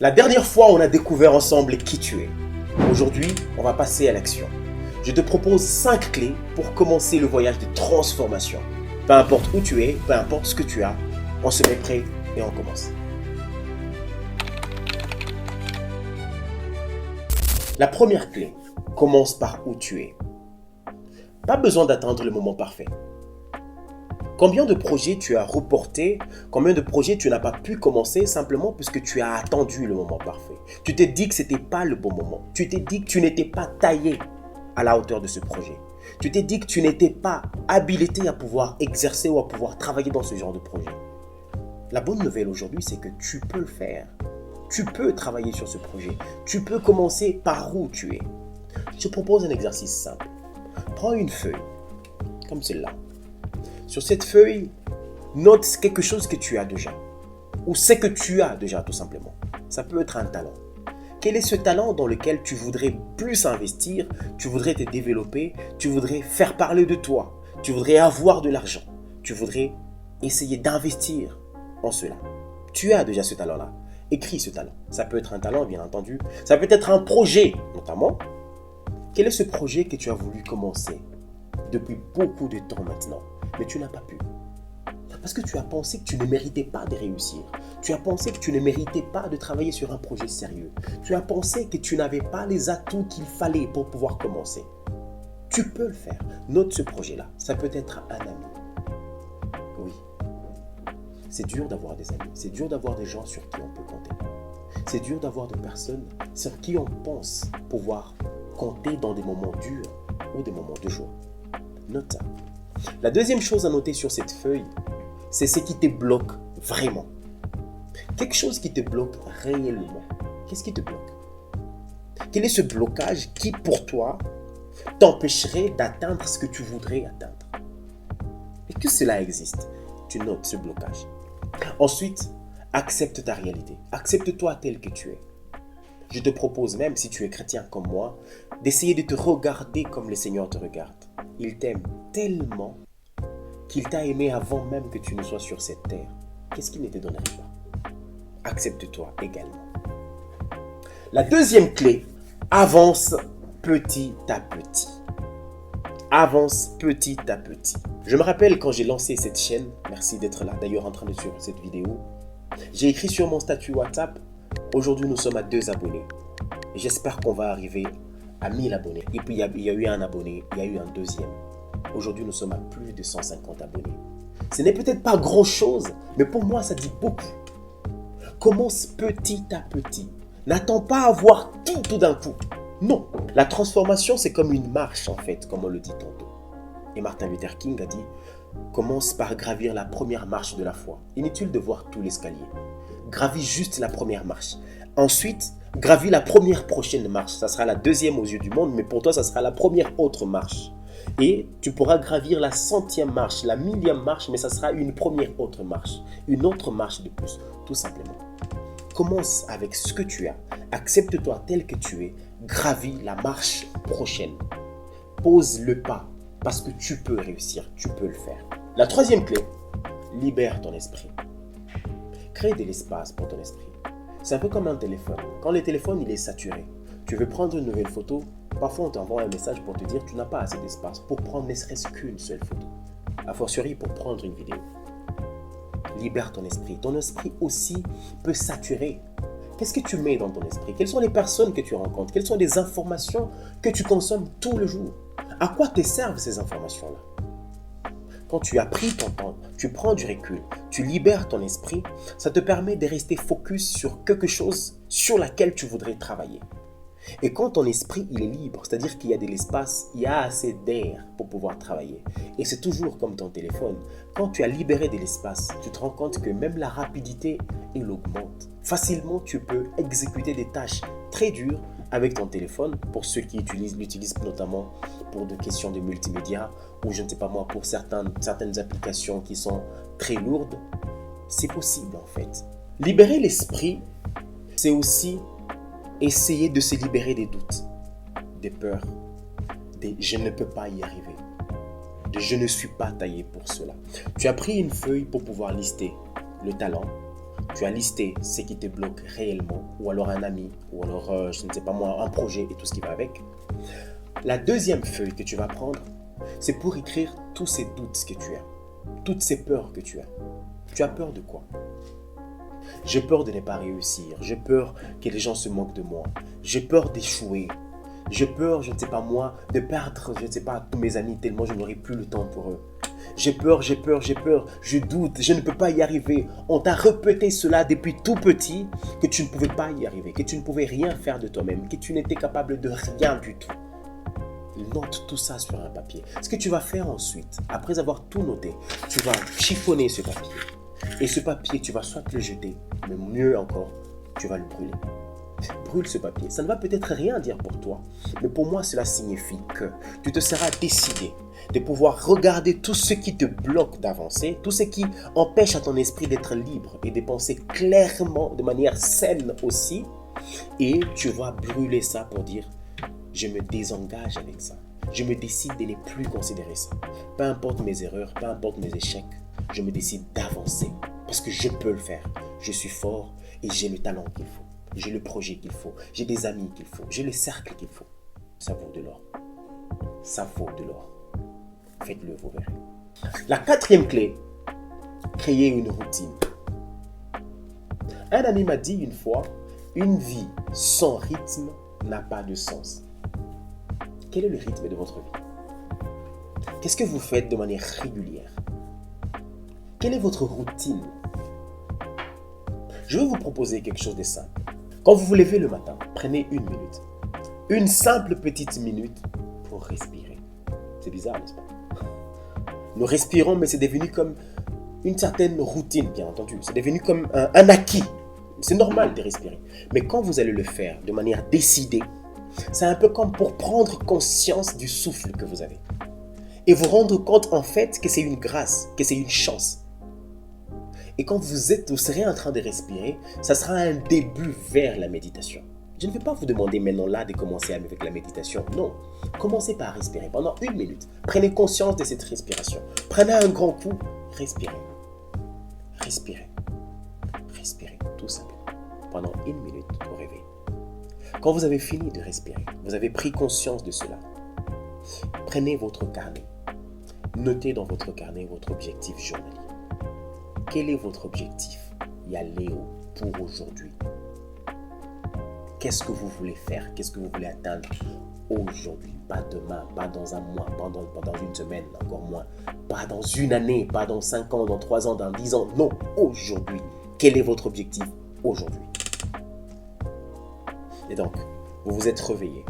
La dernière fois, on a découvert ensemble qui tu es. Aujourd'hui, on va passer à l'action. Je te propose 5 clés pour commencer le voyage de transformation. Peu importe où tu es, peu importe ce que tu as, on se met prêt et on commence. La première clé, commence par où tu es. Pas besoin d'attendre le moment parfait. Combien de projets tu as reportés, combien de projets tu n'as pas pu commencer simplement parce que tu as attendu le moment parfait. Tu t'es dit que ce n'était pas le bon moment. Tu t'es dit que tu n'étais pas taillé à la hauteur de ce projet. Tu t'es dit que tu n'étais pas habilité à pouvoir exercer ou à pouvoir travailler dans ce genre de projet. La bonne nouvelle aujourd'hui, c'est que tu peux le faire. Tu peux travailler sur ce projet. Tu peux commencer par où tu es. Je te propose un exercice simple. Prends une feuille, comme celle-là. Sur cette feuille, note quelque chose que tu as déjà. Ou ce que tu as déjà, tout simplement. Ça peut être un talent. Quel est ce talent dans lequel tu voudrais plus investir, tu voudrais te développer, tu voudrais faire parler de toi, tu voudrais avoir de l'argent, tu voudrais essayer d'investir en cela. Tu as déjà ce talent-là. Écris ce talent. Ça peut être un talent, bien entendu. Ça peut être un projet, notamment. Quel est ce projet que tu as voulu commencer depuis beaucoup de temps maintenant, mais tu n'as pas pu? Parce que tu as pensé que tu ne méritais pas de réussir. Tu as pensé que tu ne méritais pas de travailler sur un projet sérieux. Tu as pensé que tu n'avais pas les atouts qu'il fallait pour pouvoir commencer. Tu peux le faire. Note ce projet-là. Ça peut être un ami. Oui. C'est dur d'avoir des amis. C'est dur d'avoir des gens sur qui on peut compter. C'est dur d'avoir des personnes sur qui on pense pouvoir compter dans des moments durs ou des moments de joie. Note ça. La deuxième chose à noter sur cette feuille, c'est ce qui te bloque vraiment. Quelque chose qui te bloque réellement. Qu'est-ce qui te bloque? Quel est ce blocage qui, pour toi, t'empêcherait d'atteindre ce que tu voudrais atteindre? Et que cela existe, tu notes ce blocage. Ensuite, accepte ta réalité. Accepte-toi tel que tu es. Je te propose même, si tu es chrétien comme moi, d'essayer de te regarder comme le Seigneur te regarde. Il t'aime tellement qu'il t'a aimé avant même que tu ne sois sur cette terre. Qu'est-ce qu'il ne te donnerait pas? Accepte-toi également. La deuxième clé, avance petit à petit. Avance petit à petit. Je me rappelle quand j'ai lancé cette chaîne, merci d'être là d'ailleurs en train de suivre cette vidéo, j'ai écrit sur mon statut WhatsApp, aujourd'hui nous sommes à 2 abonnés. Et j'espère qu'on va arriver à 1000 abonnés. Et puis il y a eu un abonné, il y a eu un deuxième. Aujourd'hui, nous sommes à plus de 150 abonnés. Ce n'est peut-être pas grand-chose, mais pour moi, ça dit beaucoup. Commence petit à petit. N'attends pas à voir tout d'un coup. Non. La transformation, c'est comme une marche, en fait, comme on le dit tantôt. Et Martin Luther King a dit, commence par gravir la première marche de la foi. Inutile de voir tout l'escalier. Gravis juste la première marche. Ensuite, gravis la première prochaine marche. Ça sera la deuxième aux yeux du monde, mais pour toi, ça sera la première autre marche. Et tu pourras gravir la 100e marche, la 1000e marche, mais ça sera une première autre marche. Une autre marche de plus, tout simplement. Commence avec ce que tu as. Accepte-toi tel que tu es. Gravis la marche prochaine. Pose le pas, parce que tu peux réussir, tu peux le faire. La troisième clé, libère ton esprit. Crée de l'espace pour ton esprit. C'est un peu comme un téléphone. Quand le téléphone il est saturé, tu veux prendre une nouvelle photo, parfois on t'envoie un message pour te dire que tu n'as pas assez d'espace pour prendre ne serait-ce qu'une seule photo. A fortiori pour prendre une vidéo. Libère ton esprit. Ton esprit aussi peut saturer. Qu'est-ce que tu mets dans ton esprit? Quelles sont les personnes que tu rencontres? Quelles sont les informations que tu consommes tout le jour? À quoi te servent ces informations-là? Quand tu as pris ton temps, tu prends du recul, tu libères ton esprit, ça te permet de rester focus sur quelque chose sur laquelle tu voudrais travailler. Et quand ton esprit il est libre, c'est-à-dire qu'il y a de l'espace, il y a assez d'air pour pouvoir travailler. Et c'est toujours comme ton téléphone. Quand tu as libéré de l'espace, tu te rends compte que même la rapidité, elle augmente. Facilement, tu peux exécuter des tâches très dures avec ton téléphone, pour ceux qui l'utilisent notamment pour des questions de multimédia, ou je ne sais pas moi, pour certaines applications qui sont très lourdes. C'est possible en fait. Libérer l'esprit, c'est aussi essayer de se libérer des doutes, des peurs, des « je ne peux pas y arriver », de « je ne suis pas taillé pour cela ». Tu as pris une feuille pour pouvoir lister le talent, Tu as listé ce qui te bloque réellement, ou alors un ami, ou alors, je ne sais pas moi, un projet et tout ce qui va avec. La deuxième feuille que tu vas prendre, c'est pour écrire tous ces doutes que tu as, toutes ces peurs que tu as. Tu as peur de quoi? J'ai peur de ne pas réussir, j'ai peur que les gens se moquent de moi, j'ai peur d'échouer, j'ai peur, je ne sais pas moi, de perdre, je ne sais pas, tous mes amis tellement je n'aurai plus le temps pour eux. J'ai peur, je doute, je ne peux pas y arriver. On t'a répété cela depuis tout petit, que tu ne pouvais pas y arriver, que tu ne pouvais rien faire de toi-même, que tu n'étais capable de rien du tout. Note tout ça sur un papier. Ce que tu vas faire ensuite, après avoir tout noté, tu vas chiffonner ce papier. Et ce papier, tu vas soit le jeter, mais mieux encore, tu vas le brûler. Brûle ce papier. Ça ne va peut-être rien dire pour toi, mais pour moi, cela signifie que tu te seras décidé de pouvoir regarder tout ce qui te bloque d'avancer, tout ce qui empêche à ton esprit d'être libre et de penser clairement, de manière saine aussi, et tu vas brûler ça pour dire « je me désengage avec ça ». Je me décide de ne plus considérer ça. Peu importe mes erreurs, peu importe mes échecs, je me décide d'avancer parce que je peux le faire. Je suis fort et j'ai le talent qu'il faut. J'ai le projet qu'il faut. J'ai des amis qu'il faut. J'ai le cercle qu'il faut. Ça vaut de l'or. Ça vaut de l'or. Faites-le, vous verrez. La quatrième clé, créer une routine. Un ami m'a dit une fois, une vie sans rythme n'a pas de sens. Quel est le rythme de votre vie? Qu'est-ce que vous faites de manière régulière? Quelle est votre routine? Je vais vous proposer quelque chose de simple. Quand vous vous levez le matin, prenez une minute. Une simple petite minute pour respirer. C'est bizarre, n'est-ce pas? Nous respirons, mais c'est devenu comme une certaine routine, bien entendu. C'est devenu comme un acquis. C'est normal de respirer. Mais quand vous allez le faire de manière décidée, c'est un peu comme pour prendre conscience du souffle que vous avez. Et vous rendre compte en fait que c'est une grâce, que c'est une chance. Et quand vous serez en train de respirer, ça sera un début vers la méditation. Je ne vais pas vous demander maintenant là de commencer avec la méditation. Non, commencez par respirer pendant une minute. Prenez conscience de cette respiration. Prenez un grand coup, respirez. Respirez. Respirez, tout simplement. Pendant une minute au réveil. Quand vous avez fini de respirer, vous avez pris conscience de cela. Prenez votre carnet. Notez dans votre carnet votre objectif journalier. Quel est votre objectif, Yaléo, pour aujourd'hui? Qu'est-ce que vous voulez faire? Qu'est-ce que vous voulez atteindre aujourd'hui? Pas demain, pas dans un mois, pas dans une semaine, encore moins. Pas dans une année, pas dans 5 ans, dans 3 ans, dans 10 ans. Non, aujourd'hui. Quel est votre objectif aujourd'hui? Et donc, vous vous êtes réveillé.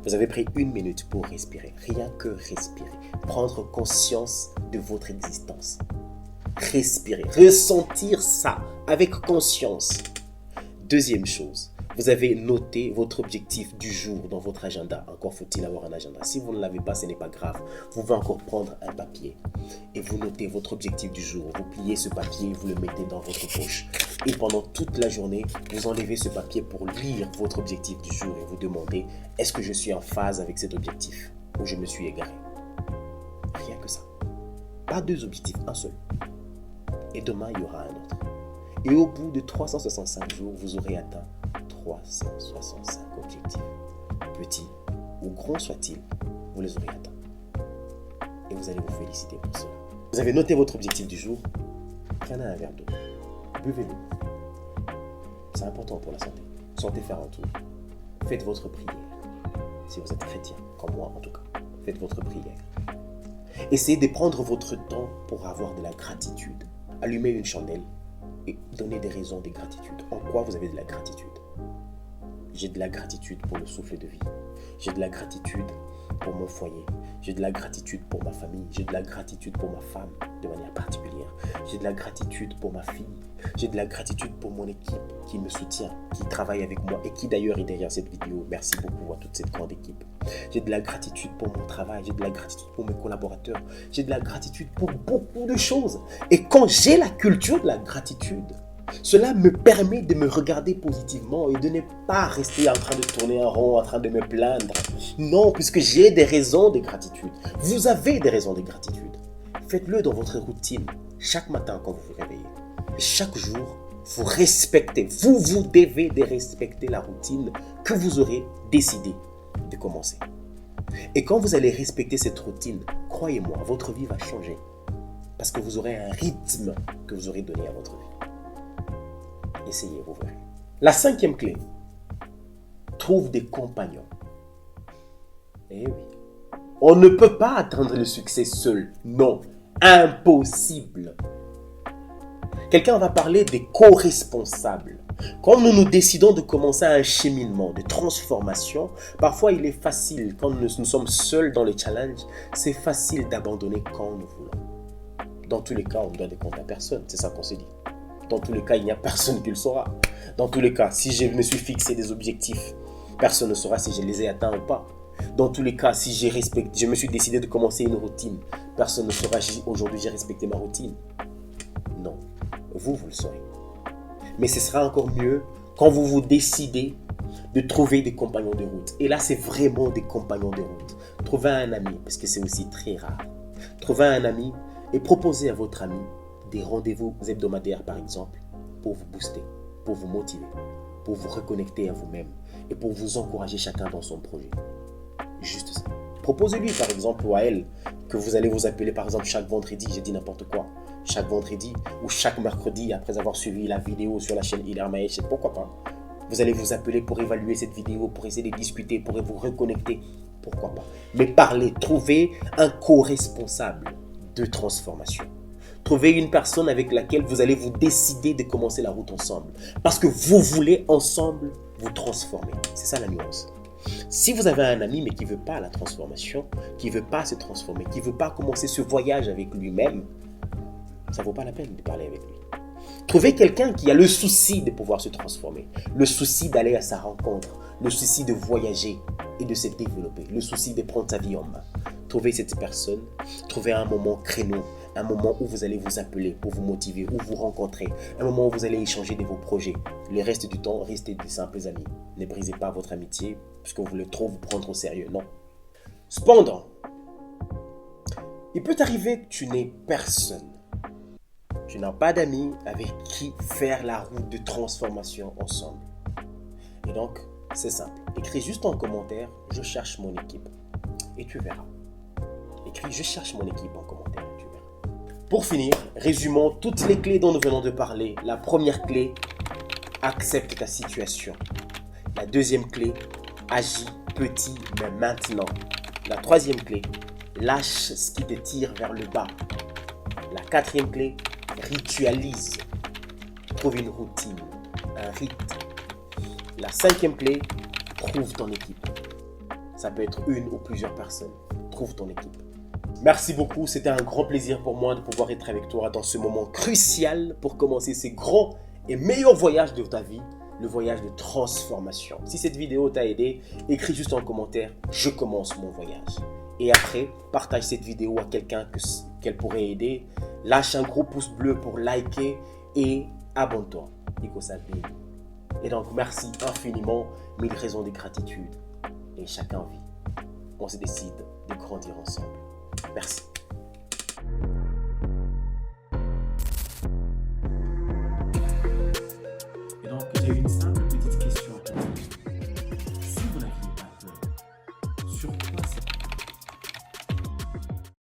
Vous avez pris une minute pour respirer. Rien que respirer. Prendre conscience de votre existence. Respirer. Ressentir ça avec conscience. Deuxième chose, vous avez noté votre objectif du jour dans votre agenda. Encore faut-il avoir un agenda. Si vous ne l'avez pas, ce n'est pas grave. Vous pouvez encore prendre un papier et vous notez votre objectif du jour. Vous pliez ce papier et vous le mettez dans votre poche. Et pendant toute la journée, vous enlevez ce papier pour lire votre objectif du jour et vous demandez, est-ce que je suis en phase avec cet objectif ou je me suis égaré? Rien que ça. Pas deux objectifs, un seul. Et demain, il y aura un autre. Et au bout de 365 jours, vous aurez atteint 365 objectifs. Petits ou grands soient-ils, vous les aurez atteints. Et vous allez vous féliciter pour cela. Vous avez noté votre objectif du jour. Prenez un verre d'eau. Buvez-le. C'est important pour la santé. Sortez faire un tour. Faites votre prière. Si vous êtes chrétien, comme moi en tout cas, faites votre prière. Essayez de prendre votre temps pour avoir de la gratitude. Allumez une chandelle et donnez des raisons de gratitude. En quoi vous avez de la gratitude? J'ai de la gratitude pour le souffle de vie. J'ai de la gratitude pour mon foyer. J'ai de la gratitude pour ma famille. J'ai de la gratitude pour ma femme de manière particulière. J'ai de la gratitude pour ma fille. J'ai de la gratitude pour mon équipe qui me soutient, qui travaille avec moi et qui d'ailleurs est derrière cette vidéo. Merci beaucoup à toute cette grande équipe. J'ai de la gratitude pour mon travail. J'ai de la gratitude pour mes collaborateurs. J'ai de la gratitude pour beaucoup de choses. Et quand j'ai la culture de la gratitude, cela me permet de me regarder positivement et de ne pas rester en train de tourner en rond, en train de me plaindre. Non, puisque j'ai des raisons de gratitude. Vous avez des raisons de gratitude. Faites-le dans votre routine, chaque matin quand vous vous réveillez. Et chaque jour, vous respectez, vous devez de respecter la routine que vous aurez décidé de commencer. Et quand vous allez respecter cette routine, croyez-moi, votre vie va changer. Parce que vous aurez un rythme que vous aurez donné à votre vie. Essayez, vous verrez. La 5e clé, trouve des compagnons. Eh oui. On ne peut pas atteindre le succès seul. Non, impossible. Quelqu'un va parler des co-responsables. Quand nous décidons de commencer un cheminement de transformation, parfois il est facile, quand nous sommes seuls dans les challenges, c'est facile d'abandonner quand nous voulons. Dans tous les cas, on ne doit des comptes à personne, c'est ça qu'on se dit. Dans tous les cas, il n'y a personne qui le saura. Dans tous les cas, si je me suis fixé des objectifs, personne ne saura si je les ai atteints ou pas. Dans tous les cas, si je me suis décidé de commencer une routine, personne ne saura si aujourd'hui j'ai respecté ma routine. Non, vous le saurez. Mais ce sera encore mieux quand vous vous décidez de trouver des compagnons de route. Et là, c'est vraiment des compagnons de route. Trouvez un ami, parce que c'est aussi très rare. Trouvez un ami et proposez à votre ami des rendez-vous hebdomadaires, par exemple, pour vous booster, pour vous motiver, pour vous reconnecter à vous-même et pour vous encourager chacun dans son projet. Juste ça. Proposez-lui, par exemple, ou à elle, que vous allez vous appeler, par exemple, chaque vendredi, j'ai dit n'importe quoi, chaque vendredi ou chaque mercredi, après avoir suivi la vidéo sur la chaîne Hilaire Mahesh, pourquoi pas. Vous allez vous appeler pour évaluer cette vidéo, pour essayer de discuter, pour vous reconnecter, pourquoi pas. Mais parlez, trouvez un co-responsable de transformation. Trouvez une personne avec laquelle vous allez vous décider de commencer la route ensemble. Parce que vous voulez ensemble vous transformer. C'est ça la nuance. Si vous avez un ami mais qui ne veut pas la transformation, qui ne veut pas se transformer, qui ne veut pas commencer ce voyage avec lui-même, ça ne vaut pas la peine de parler avec lui. Trouvez quelqu'un qui a le souci de pouvoir se transformer, le souci d'aller à sa rencontre, le souci de voyager et de se développer, le souci de prendre sa vie en main. Trouvez cette personne, trouvez un moment créneau, un moment où vous allez vous appeler pour vous motiver, où vous rencontrer, un moment où vous allez échanger de vos projets. Le reste du temps, restez de simples amis. Ne brisez pas votre amitié parce que vous voulez trop vous prendre au sérieux, non. Cependant, il peut arriver que tu n'aies personne. Tu n'as pas d'amis avec qui faire la route de transformation ensemble. Et donc, c'est simple. Écris juste en commentaire, je cherche mon équipe. Et tu verras. Écris, je cherche mon équipe en commentaire. Et tu verras. Pour finir, résumons toutes les clés dont nous venons de parler. La première clé, accepte ta situation. La deuxième clé, agis petit mais maintenant. La troisième clé, lâche ce qui te tire vers le bas. La quatrième clé, ritualise. Trouve une routine, un rythme. La cinquième clé, trouve ton équipe. Ça peut être une ou plusieurs personnes. Trouve ton équipe. Merci beaucoup, c'était un grand plaisir pour moi de pouvoir être avec toi dans ce moment crucial pour commencer ces grands et meilleurs voyages de ta vie, le voyage de transformation. Si cette vidéo t'a aidé, écris juste en commentaire « Je commence mon voyage ». Et après, partage cette vidéo à quelqu'un qu'elle pourrait aider. Lâche un gros pouce bleu pour liker et abonne-toi. Nico Salvini. Et donc, merci infiniment, 1000 raisons de gratitude. Et chacun vit. On se décide de grandir ensemble. Merci.